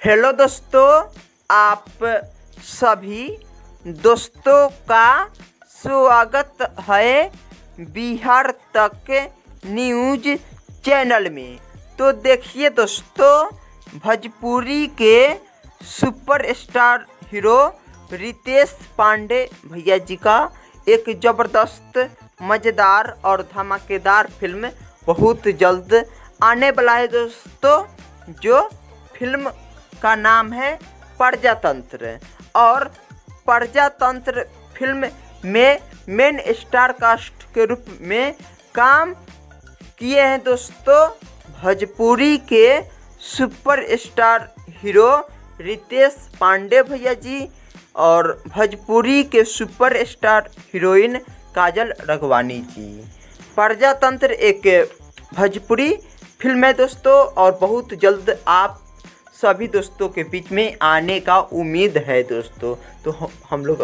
Hello दोस्तों, आप सभी दोस्तों का स्वागत है बिहार तक न्यूज चैनल में। तो देखिए दोस्तों, भोजपुरी के सुपरस्टार हीरो रितेश पांडे भैया जी का एक ज़बरदस्त मज़ेदार और धमाकेदार फिल्म बहुत जल्द आने वाला है दोस्तों। जो फिल्म का नाम है प्रजातंत्र। और प्रजातंत्र फिल्म में मेन स्टार कास्ट के रूप में काम किए हैं दोस्तों भोजपुरी के सुपरस्टार हीरो रितेश पांडे भैया जी और भोजपुरी के सुपरस्टार हीरोइन काजल राघवानी जी। प्रजातंत्र एक भोजपुरी फिल्म है दोस्तों और बहुत जल्द आप सभी दोस्तों के बीच में आने का उम्मीद है दोस्तों। तो हम लोग